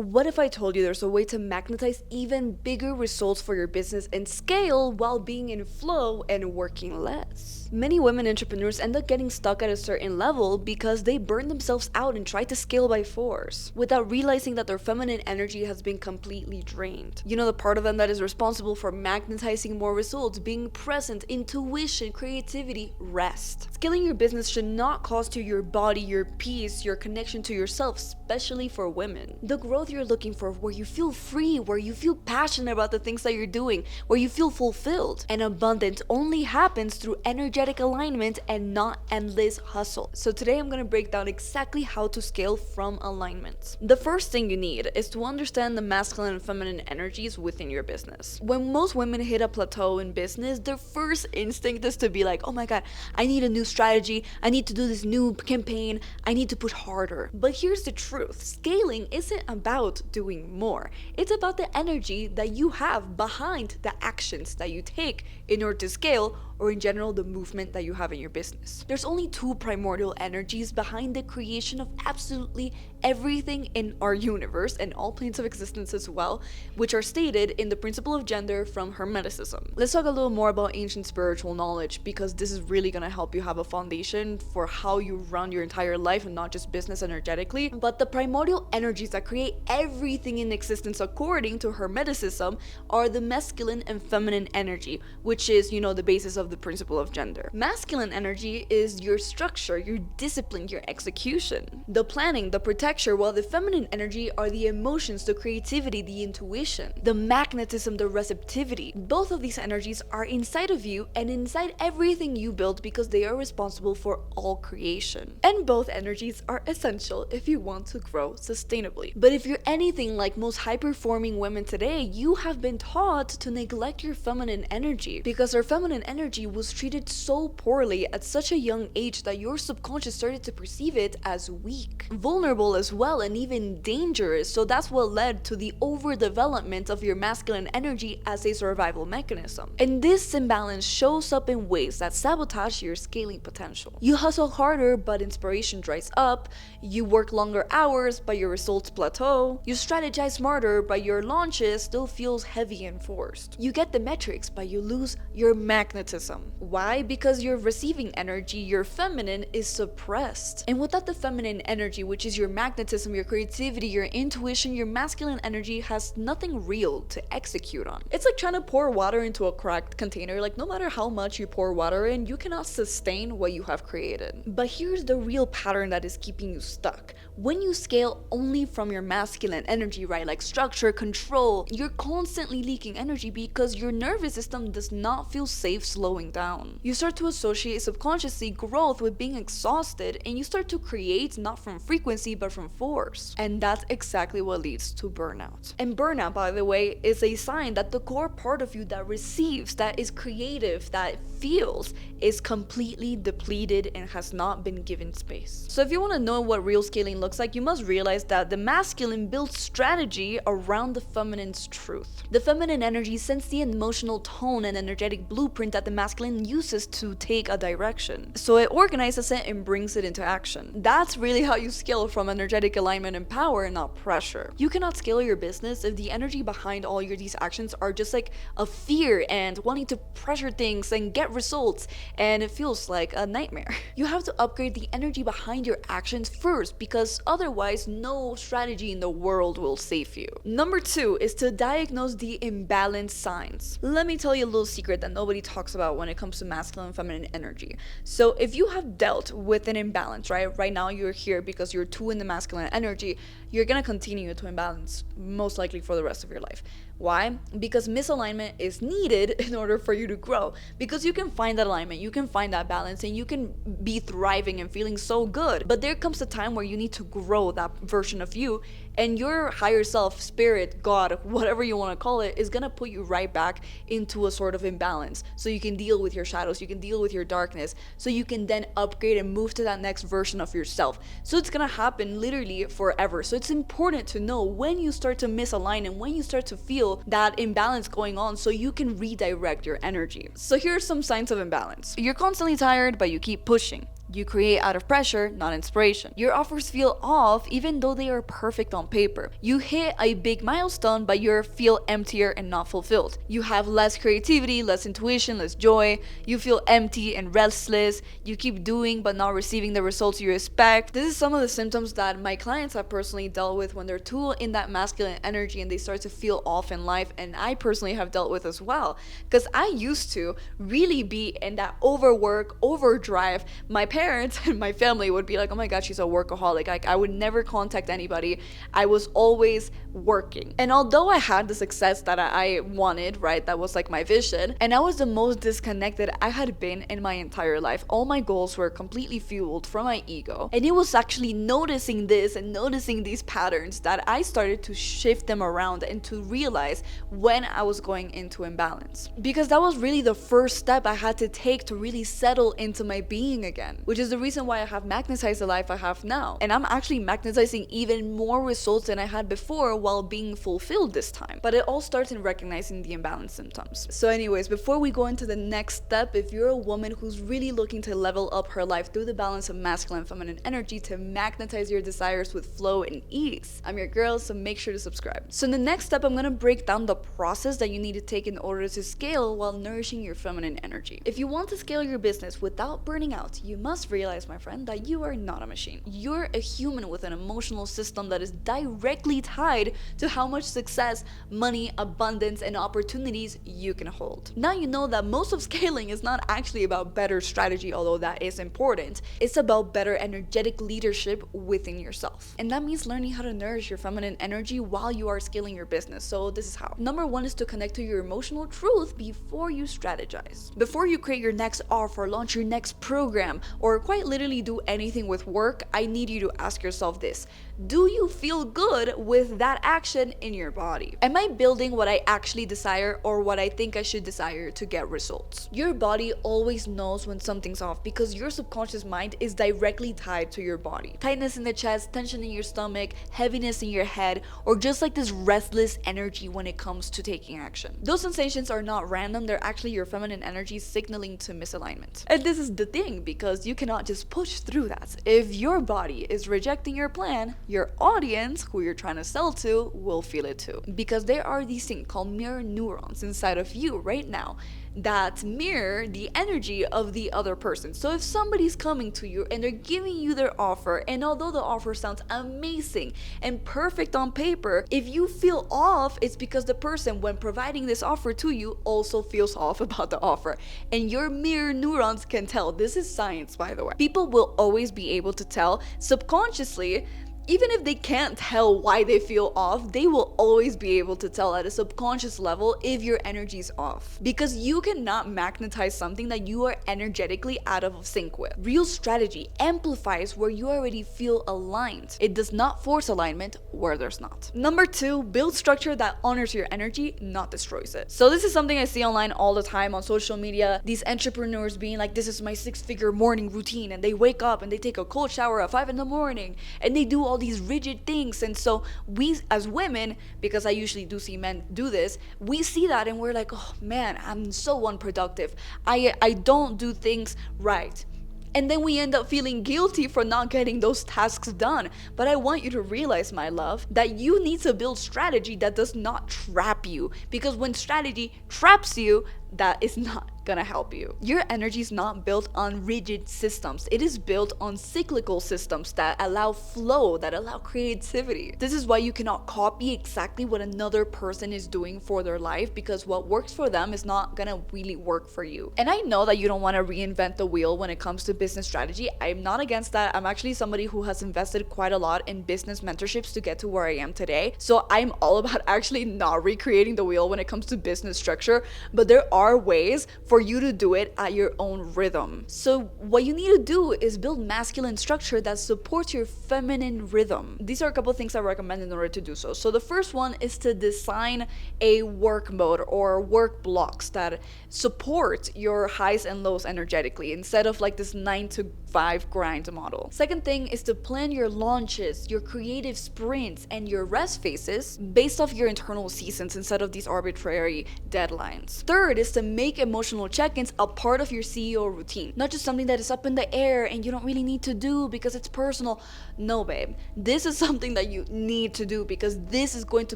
What if I told you there's a way to magnetize even bigger results for your business and scale while being in flow and working less? Many women entrepreneurs end up getting stuck at a certain level because they burn themselves out and try to scale by force without realizing that their feminine energy has been completely drained. You know, the part of them that is responsible for magnetizing more results, being present, intuition, creativity, rest. Scaling your business should not cost you your body, your peace, your connection to yourself, especially for women. The growth you're looking for, where you feel free, where you feel passionate about the things that you're doing, where you feel fulfilled and abundant, only happens through energetic alignment and not endless hustle. So today I'm going to break down exactly how to scale from alignment. The first thing you need is to understand the masculine and feminine energies within your business. When most women hit a plateau in business, their first instinct is to be like, oh my god, I need a new strategy, I need to do this new campaign, I need to push harder. But here's the truth, scaling isn't about doing more. It's about the energy that you have behind the actions that you take in order to scale, or in general the movement that you have in your business. There's only two primordial energies behind the creation of absolutely everything in our universe and all planes of existence as well, which are stated in the principle of gender from Hermeticism. Let's talk a little more about ancient spiritual knowledge, because this is really going to help you have a foundation for how you run your entire life and not just business energetically. But the primordial energies that create everything in existence according to Hermeticism are the masculine and feminine energy, which is, you know, the basis of the principle of gender. Masculine energy is your structure, your discipline, your execution, the planning, the protection, while the feminine energy are the emotions, the creativity, the intuition, the magnetism, the receptivity. Both of these energies are inside of you and inside everything you build, because they are responsible for all creation. And both energies are essential if you want to grow sustainably. But if you're anything like most high-performing women today, you have been taught to neglect your feminine energy, because our feminine energy was treated so poorly at such a young age that your subconscious started to perceive it as weak, vulnerable as well, and even dangerous. So that's what led to the overdevelopment of your masculine energy as a survival mechanism. And this imbalance shows up in ways that sabotage your scaling potential. You hustle harder, but inspiration dries up. You work longer hours, but your results plateau. You strategize smarter, but your launches still feels heavy and forced. You get the metrics, but you lose your magnetism. Why? Because your receiving energy, your feminine, is suppressed. And without the feminine energy, which is your magnetism, your creativity, your intuition, your masculine energy has nothing real to execute on. It's like trying to pour water into a cracked container. Like, no matter how much you pour water in, you cannot sustain what you have created. But here's the real pattern that is keeping you stuck. When you scale only from your masculine energy, right, like structure, control, you're constantly leaking energy because your nervous system does not feel safe slowing down. You start to associate subconsciously growth with being exhausted, and you start to create not from frequency but from force. And that's exactly what leads to burnout. And burnout, by the way, is a sign that the core part of you that receives, that is creative, that feels, is completely depleted and has not been given space. So if you want to know what real scaling looks like, you must realize that the masculine builds strategy around the feminine's truth. The feminine energy sends the emotional tone and energetic blueprint that the masculine uses to take a direction. So it organizes it and brings it into action. That's really how you scale from energetic alignment and power, not pressure. You cannot scale your business if the energy behind all these actions are just like a fear and wanting to pressure things and get results, and it feels like a nightmare. You have to upgrade the energy behind your actions first, because otherwise no strategy in the world will save you. Number 2 is to diagnose the imbalance signs. Let me tell you a little secret that nobody talks about when it comes to masculine and feminine energy. So if you have dealt with an imbalance, right now you're here because you're too in the masculine energy, you're gonna continue to imbalance most likely for the rest of your life. Why? Because misalignment is needed in order for you to grow. Because you can find that alignment, you can find that balance, and you can be thriving and feeling so good. But there comes a time where you need to grow that version of you, and your higher self, spirit, God, whatever you want to call it, is gonna put you right back into a sort of imbalance. So you can deal with your shadows, you can deal with your darkness, so you can then upgrade and move to that next version of yourself. So it's gonna happen literally forever. So it's important to know when you start to misalign and when you start to feel that imbalance going on, so you can redirect your energy. So here are some signs of imbalance. You're constantly tired, but you keep pushing. You create out of pressure, not inspiration. Your offers feel off even though they are perfect on paper. You hit a big milestone, but you feel emptier and not fulfilled. You have less creativity, less intuition, less joy. You feel empty and restless. You keep doing but not receiving the results you expect. This is some of the symptoms that my clients have personally dealt with when they're too in that masculine energy and they start to feel off in life, and I personally have dealt with as well. Because I used to really be in that overwork, overdrive. My parents and my family would be like, oh my god, she's a workaholic. Like, I would never contact anybody. I was always working. And although I had the success that I wanted, right, that was like my vision, and I was the most disconnected I had been in my entire life. All my goals were completely fueled from my ego. And it was actually noticing this and noticing these patterns that I started to shift them around and to realize when I was going into imbalance. Because that was really the first step I had to take to really settle into my being again, which is the reason why I have magnetized the life I have now. And I'm actually magnetizing even more results than I had before while being fulfilled this time. But it all starts in recognizing the imbalance symptoms. So anyways, before we go into the next step, if you're a woman who's really looking to level up her life through the balance of masculine and feminine energy to magnetize your desires with flow and ease, I'm your girl, so make sure to subscribe. So in the next step, I'm gonna break down the process that you need to take in order to scale while nourishing your feminine energy. If you want to scale your business without burning out, you must realize, my friend, that you are not a machine. You're a human with an emotional system that is directly tied to how much success, money, abundance, and opportunities you can hold. Now you know that most of scaling is not actually about better strategy, although that is important. It's about better energetic leadership within yourself. And that means learning how to nourish your feminine energy while you are scaling your business. So this is how. Number one is to connect to your emotional truth before you strategize. Before you create your next offer, launch your next program, or quite literally do anything with work, I need you to ask yourself this. Do you feel good with that action in your body? Am I building what I actually desire or what I think I should desire to get results? Your body always knows when something's off because your subconscious mind is directly tied to your body. Tightness in the chest, tension in your stomach, heaviness in your head, or just like this restless energy when it comes to taking action. Those sensations are not random, they're actually your feminine energy signaling to misalignment. And this is the thing, because you cannot just push through that. If your body is rejecting your plan, your audience, who you're trying to sell to, will feel it too. Because there are these things called mirror neurons inside of you right now that mirror the energy of the other person. So if somebody's coming to you and they're giving you their offer, and although the offer sounds amazing and perfect on paper, if you feel off, it's because the person, when providing this offer to you, also feels off about the offer. And your mirror neurons can tell. This is science, by the way. People will always be able to tell subconsciously. Even if they can't tell why they feel off, they will always be able to tell at a subconscious level if your energy is off. Because you cannot magnetize something that you are energetically out of sync with. Real strategy amplifies where you already feel aligned. It does not force alignment where there's not. Number two, build structure that honors your energy, not destroys it. So this is something I see online all the time on social media. These entrepreneurs being like, this is my 6-figure morning routine, and they wake up and they take a cold shower at 5 a.m. and they do all these rigid things. And so we as women, because I usually do see men do this, we see that and we're like, oh man, I'm so unproductive. I don't do things right. And then we end up feeling guilty for not getting those tasks done. But I want you to realize, my love, that you need to build strategy that does not trap you. Because when strategy traps you, that is not gonna help you. Your energy is not built on rigid systems. It is built on cyclical systems that allow flow, that allow creativity. This is why you cannot copy exactly what another person is doing for their life, because what works for them is not gonna really work for you. And I know that you don't want to reinvent the wheel when it comes to business strategy. I'm not against that. I'm actually somebody who has invested quite a lot in business mentorships to get to where I am today. So I'm all about actually not recreating the wheel when it comes to business structure, but there are ways for you to do it at your own rhythm. So what you need to do is build masculine structure that supports your feminine rhythm. These are a couple of things I recommend in order to do so. So the first one is to design a work mode or work blocks that support your highs and lows energetically, instead of like this 9-to-5 grind model. Second thing is to plan your launches, your creative sprints, and your rest phases based off your internal seasons instead of these arbitrary deadlines. Third is is to make emotional check-ins a part of your CEO routine, not just something that is up in the air and you don't really need to do because it's personal. No, babe, this is something that you need to do because this is going to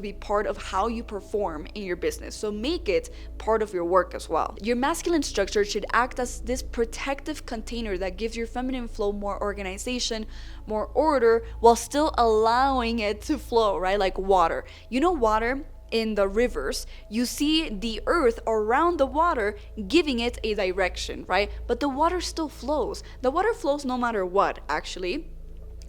be part of how you perform in your business. So make it part of your work as well. Your masculine structure should act as this protective container that gives your feminine flow more organization, more order, while still allowing it to flow, right? Like water. You know, water in the rivers, you see the earth around the water giving it a direction, right? But the water still flows. The water flows no matter what, actually.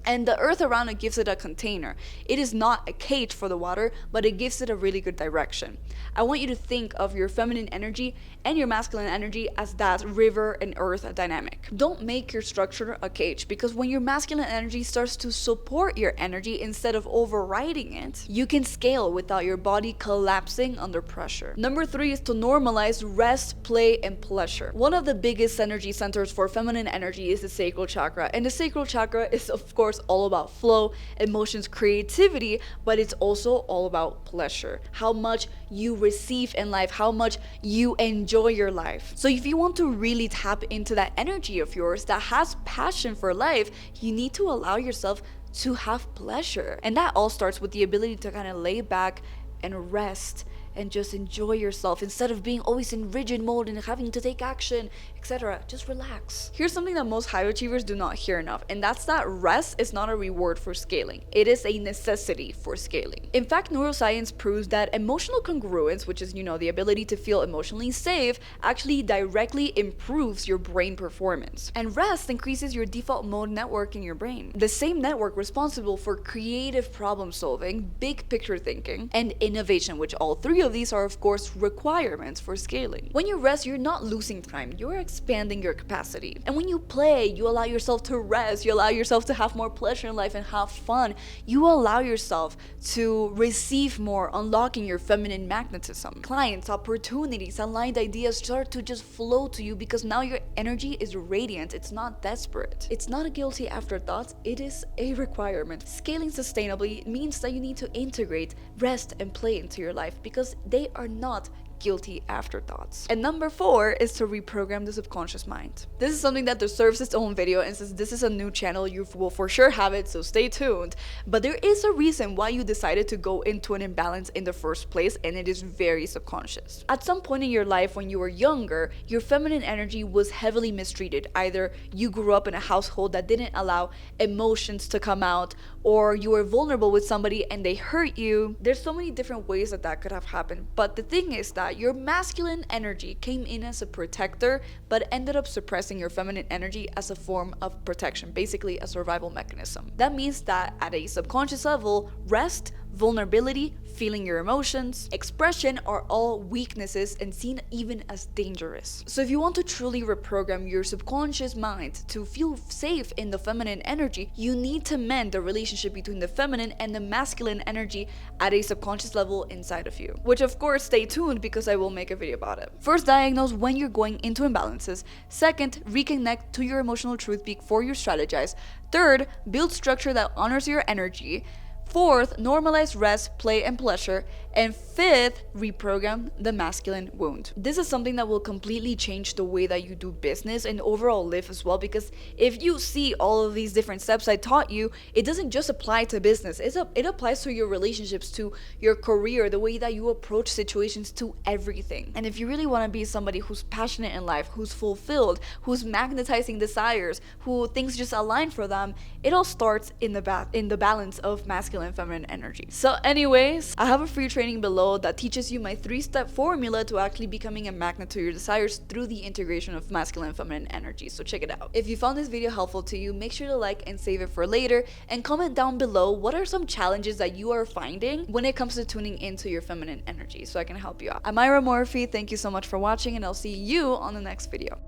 And the earth around it gives it a container. It is not a cage for the water, but it gives it a really good direction. I want you to think of your feminine energy and your masculine energy as that river and earth dynamic. Don't make your structure a cage, because when your masculine energy starts to support your energy instead of overriding it, you can scale without your body collapsing under pressure. Number 3 is to normalize rest, play, and pleasure. One of the biggest energy centers for feminine energy is the sacral chakra. And the sacral chakra is, of course, all about flow, emotions, creativity, but it's also all about pleasure. How much you receive in life, how much you enjoy your life. So if you want to really tap into that energy of yours that has passion for life, you need to allow yourself to have pleasure. And that all starts with the ability to kind of lay back and rest and just enjoy yourself instead of being always in rigid mode and having to take action, etc. Just relax. Here's something that most high achievers do not hear enough, and that's that rest is not a reward for scaling. It is a necessity for scaling. In fact, neuroscience proves that emotional congruence, which is, the ability to feel emotionally safe, actually directly improves your brain performance. And rest increases your default mode network in your brain. The same network responsible for creative problem solving, big picture thinking, and innovation, which all three of these are, of course, requirements for scaling. When you rest, you're not losing time, you're expanding your capacity. And when you play, you allow yourself to rest, you allow yourself to have more pleasure in life and have fun. You allow yourself to receive more, unlocking your feminine magnetism. Clients, opportunities, aligned ideas start to just flow to you because now your energy is radiant. It's not desperate. It's not a guilty afterthought, it is a requirement. Scaling sustainably means that you need to integrate rest and play into your life because they are not guilty afterthoughts. And number 4 is to reprogram the subconscious mind. This is something that deserves its own video, and since this is a new channel, you will for sure have it, so stay tuned. But there is a reason why you decided to go into an imbalance in the first place, and it is very subconscious. At some point in your life when you were younger, your feminine energy was heavily mistreated. Either you grew up in a household that didn't allow emotions to come out, or you were vulnerable with somebody and they hurt you. There's so many different ways that could have happened, but the thing is that your masculine energy came in as a protector but ended up suppressing your feminine energy as a form of protection, basically a survival mechanism. That means that at a subconscious level, rest, vulnerability, feeling your emotions, expression are all weaknesses and seen even as dangerous. So if you want to truly reprogram your subconscious mind to feel safe in the feminine energy, you need to mend the relationship between the feminine and the masculine energy at a subconscious level inside of you. Which, of course, stay tuned because I will make a video about it. First, diagnose when you're going into imbalances. Second, reconnect to your emotional truth before you strategize. Third, build structure that honors your energy. Fourth, normalize rest, play, and pleasure. And fifth, reprogram the masculine wound. This is something that will completely change the way that you do business and overall live as well, because if you see all of these different steps I taught you, it doesn't just apply to business. It applies to your relationships, to your career, the way that you approach situations, to everything. And if you really want to be somebody who's passionate in life, who's fulfilled, who's magnetizing desires, who things just align for them, it all starts in the balance of masculine and feminine energy. So anyways, I have a free training below that teaches you my 3-step formula to actually becoming a magnet to your desires through the integration of masculine and feminine energy. So check it out. If you found this video helpful to you, make sure to like and save it for later, and comment down below what are some challenges that you are finding when it comes to tuning into your feminine energy so I can help you out. I'm Ira Morphy. Thank you so much for watching, and I'll see you on the next video.